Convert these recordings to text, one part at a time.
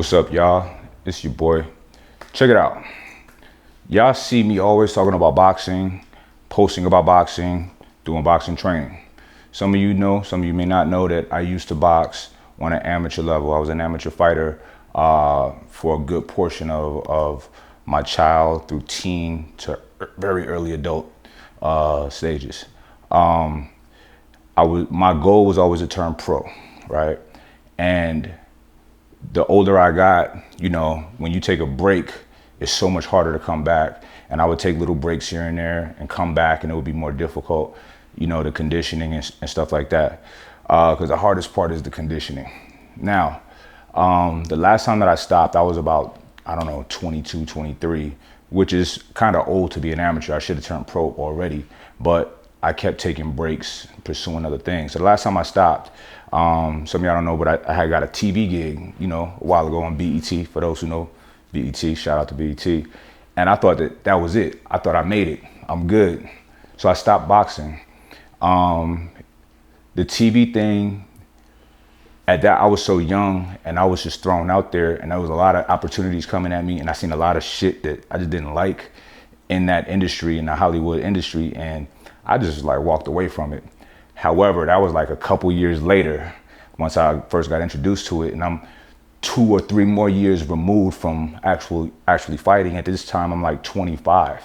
What's up, y'all? It's your boy. Check it out. Y'all see me always talking about boxing, posting about boxing, doing boxing training. Some of you know, some of you may not know that I used to box on an amateur level. I was an amateur fighter for a good portion of my child through teen to very early adult stages. My goal was always to turn pro, right? And the older I got, you know, when you take a break, it's so much harder to come back. And I would take little breaks here and there and come back, and it would be more difficult, you know, the conditioning and stuff like that. Because the hardest part is the conditioning. Now, the last time that I stopped, I was about, I don't know, 22, 23, which is kind of old to be an amateur. I should have turned pro already, but I kept taking breaks, pursuing other things. So the last time I stopped, some of y'all don't know, but I had got a TV gig, you know, a while ago on BET. For those who know BET, shout out to BET. And I thought that was it. I thought I made it. I'm good. So I stopped boxing. The TV thing, at that, I was so young and I was just thrown out there, and there was a lot of opportunities coming at me, and I seen a lot of shit that I just didn't like in that industry, in the Hollywood industry, and I just like walked away from it. However, that was like a couple years later, once I first got introduced to it, and I'm 2 or 3 more years removed from actually fighting. At this time, I'm like 25,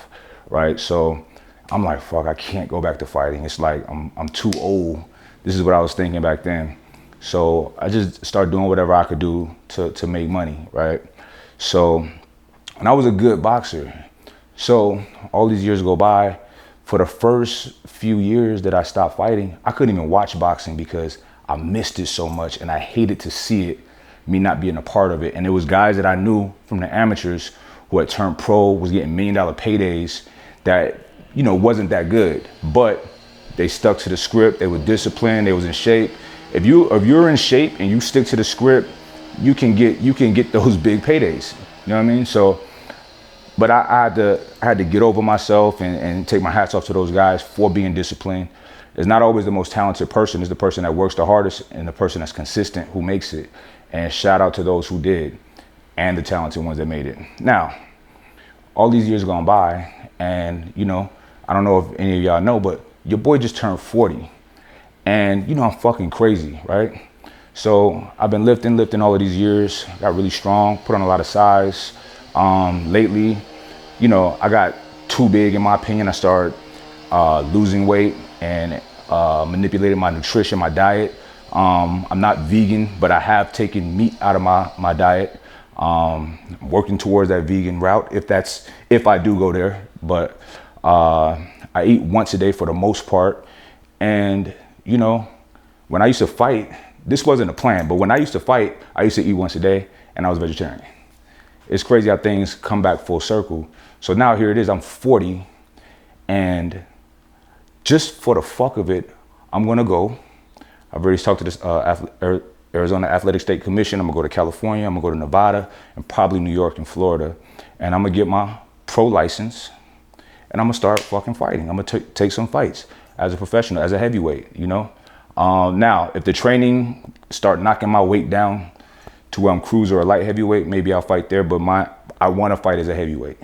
right? So I'm like, fuck, I can't go back to fighting. It's like I'm too old. This is what I was thinking back then. So I just started doing whatever I could do to make money, right? So, and I was a good boxer. So all these years go by. For the first few years that I stopped fighting, I couldn't even watch boxing because I missed it so much, and I hated to see it, me not being a part of it. And it was guys that I knew from the amateurs who had turned pro, was getting $1 million paydays that, you know, wasn't that good, but they stuck to the script. They were disciplined. They was in shape. If you're in shape and you stick to the script, you can get those big paydays. You know what I mean? So, but I had to get over myself and take my hats off to those guys for being disciplined. It's not always the most talented person. It's the person that works the hardest and the person that's consistent who makes it. And shout out to those who did, and the talented ones that made it. Now, all these years gone by, and you know, I don't know if any of y'all know, but your boy just turned 40. And you know, I'm fucking crazy, right? So I've been lifting all of these years, got really strong, put on a lot of size. Lately, you know, I got too big in my opinion. I started losing weight and manipulating my nutrition, my diet. I'm not vegan, but I have taken meat out of my diet. I'm working towards that vegan route if I do go there. But I eat once a day for the most part. And you know, when I used to fight, this wasn't a plan, but when I used to fight, I used to eat once a day, and I was vegetarian. It's crazy how things come back full circle. So now here it is, I'm 40, and just for the fuck of it, I'm gonna go. I've already talked to this Arizona Athletic State Commission. I'm gonna go to California, I'm gonna go to Nevada, and probably New York and Florida. And I'm gonna get my pro license, and I'm gonna start fucking fighting. I'm gonna take some fights as a professional, as a heavyweight, you know? Now, if the training start knocking my weight down to where I'm cruiser or light heavyweight, maybe I'll fight there, but I wanna fight as a heavyweight,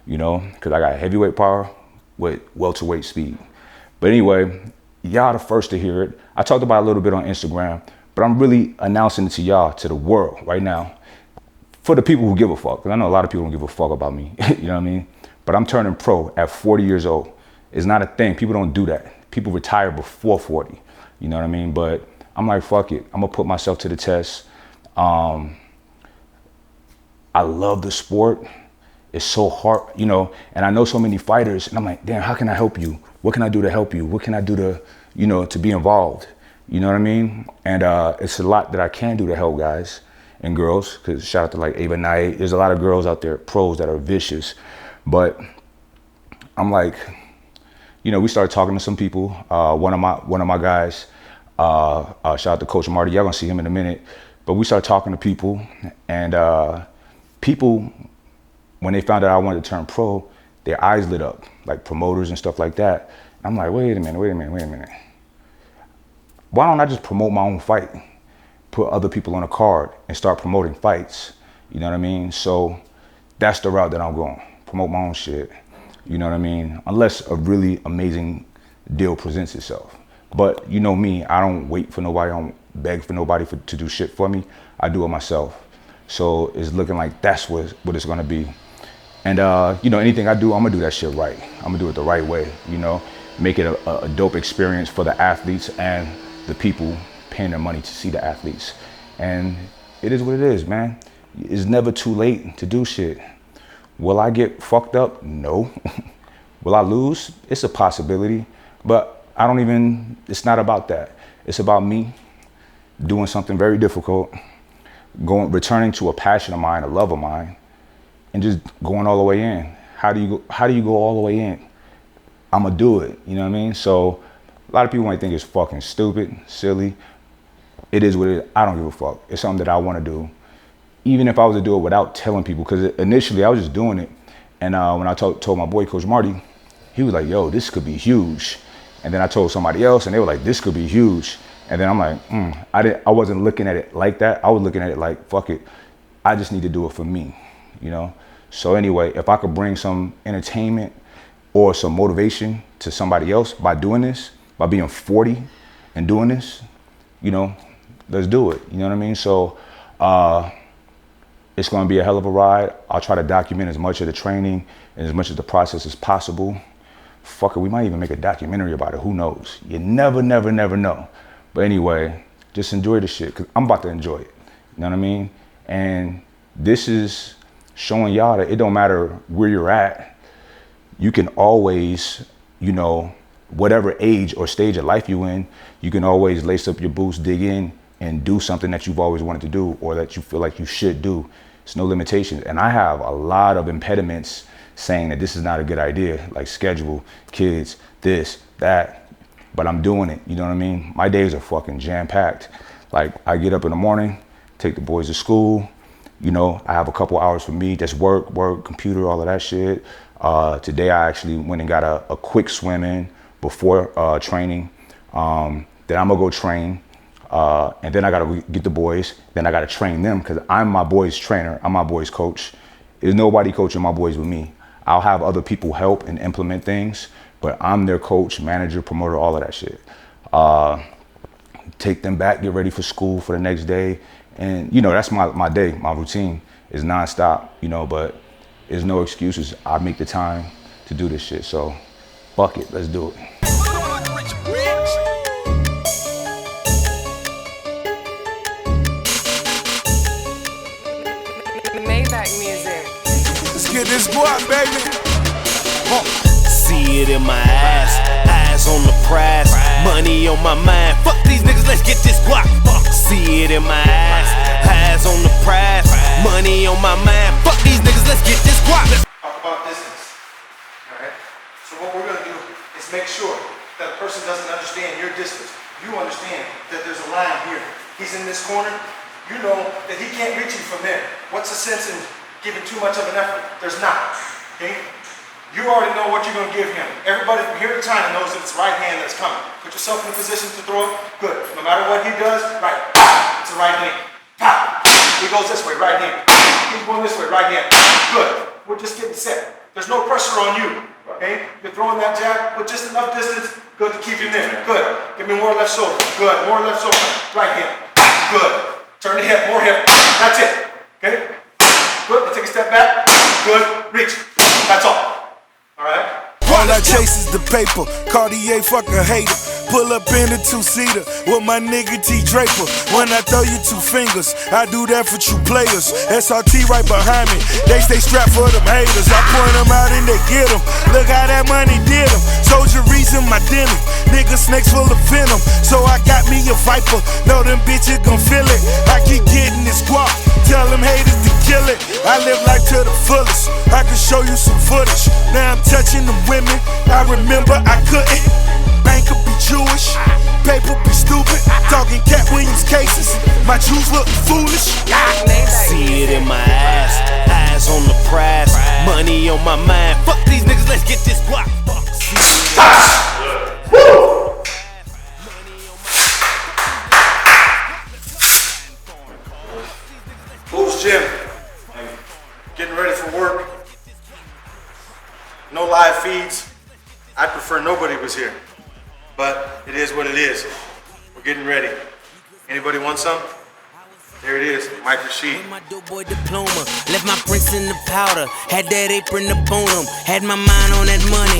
you know? Cause I got heavyweight power with welterweight speed. But anyway, y'all the first to hear it. I talked about it a little bit on Instagram, but I'm really announcing it to y'all, to the world right now, for the people who give a fuck. Cause I know a lot of people don't give a fuck about me, you know what I mean? But I'm turning pro at 40 years old. It's not a thing, people don't do that. People retire before 40, you know what I mean? But I'm like, fuck it, I'm gonna put myself to the test. I love the sport. It's so hard, you know, and I know so many fighters, and I'm like, damn, how can I help you? What can I do to help you? What can I do to, you know, to be involved? You know what I mean? And it's a lot that I can do to help guys and girls, because shout out to like Ava Nye. There's a lot of girls out there, pros, that are vicious. But I'm like, you know, we started talking to some people. One of my guys, shout out to Coach Marty. Y'all gonna see him in a minute. But we started talking to people, and people, when they found out I wanted to turn pro, their eyes lit up, like promoters and stuff like that. I'm like, wait a minute. Why don't I just promote my own fight, put other people on a card, and start promoting fights? You know what I mean? So that's the route that I'm going. Promote my own shit. You know what I mean? Unless a really amazing deal presents itself. But you know me, I don't wait for nobody. I don't beg for nobody to do shit for me. I do it myself. So it's looking like that's what it's gonna be. And you know, anything I do, I'm gonna do that shit right. I'm gonna do it the right way, you know? Make it a dope experience for the athletes and the people paying their money to see the athletes. And it is what it is, man. It's never too late to do shit. Will I get fucked up? No. Will I lose? It's a possibility, but it's not about that. It's about me doing something very difficult, returning to a passion of mine, a love of mine, and just going all the way in. How do you go all the way in? I'm gonna do it, you know what I mean? So a lot of people might think it's fucking stupid, silly. It is what it is. I don't give a fuck. It's something that I wanna do. Even if I was to do it without telling people, because initially I was just doing it. And when I told my boy, Coach Marty, he was like, yo, this could be huge. And then I told somebody else and they were like, this could be huge. And then I'm like, I wasn't looking at it like that. I was looking at it like, fuck it. I just need to do it for me, you know? So anyway, if I could bring some entertainment or some motivation to somebody else by doing this, by being 40 and doing this, you know, let's do it. You know what I mean? So it's gonna be a hell of a ride. I'll try to document as much of the training and as much of the process as possible. Fuck it, we might even make a documentary about it. Who knows? You never know. But anyway, just enjoy the shit, because I'm about to enjoy it. You know what I mean? And this is showing y'all that it don't matter where you're at. You can always, you know, whatever age or stage of life you in, you can always lace up your boots, dig in, and do something that you've always wanted to do or that you feel like you should do. It's no limitations. And I have a lot of impediments saying that this is not a good idea, like schedule, kids, this, that, but I'm doing it, you know what I mean? My days are fucking jam-packed. Like, I get up in the morning, take the boys to school, you know, I have a couple hours for me, just work, computer, all of that shit. Today I actually went and got a quick swim in before training. Then I'm gonna go train. And then I gotta get the boys. Then I gotta train them, because I'm my boys' trainer. I'm my boys' coach. There's nobody coaching my boys with me. I'll have other people help and implement things, but I'm their coach, manager, promoter, all of that shit. Take them back, get ready for school for the next day. And you know, that's my day, my routine is nonstop, you know, but there's no excuses. I make the time to do this shit. So fuck it, let's do it. Get this guap, baby. See it in my eyes on the prize, money on my mind. Fuck these niggas, let's get this guap. See it in my eyes on the prize, money on my mind. Fuck these niggas, let's get this guap. Talk about distance. Alright? So what we're gonna do is make sure that a person doesn't understand your distance. You understand that there's a line here. He's in this corner. You know that he can't reach you from there. What's the sense in giving too much of an effort? There's not. Okay? You already know what you're going to give him. Everybody from here to China knows that it's right hand that's coming. Put yourself in a position to throw it. Good. No matter what he does, right. It's a right hand. Pow. He goes this way, right hand. He's going this way, right hand. Good. We're just getting set. There's no pressure on you. Okay? You're throwing that jab with just enough distance. Good to keep him in. Good. Give me more left shoulder. Good. More left shoulder. Right hand. Good. Turn the hip. More hip. That's it. Okay? Good. Take a step back. Good. Reach. That's all. Alright? All I chase is the paper. Cartier fucking hater. Pull up in a two-seater with my nigga T Draper. When I throw you two fingers, I do that for true players. SRT right behind me. They stay strapped for them haters. I point them out and they get them. Look how that money did them. Soldieries in my denim. Nigga snakes full of venom. So I got me a viper. Know them bitches gon' feel it. I keep getting this guap. Tell them haters to kill it. I live life to the fullest. I can show you some footage. Now I'm touching the women. I remember I couldn't. Banker be Jewish, paper be stupid. Talking Cat Williams cases. My Jews look foolish. See it in my eyes on the prize, money on my mind. Fuck these niggas, let's get this guap. Bulls Gym. getting ready for work. No live feeds. I prefer nobody was here. But it is what it is. We're getting ready. Anybody want some? There it is, Mike Rashid. My dope boy diploma, left my prints in the powder, had that apron up on him, had my mind on that money,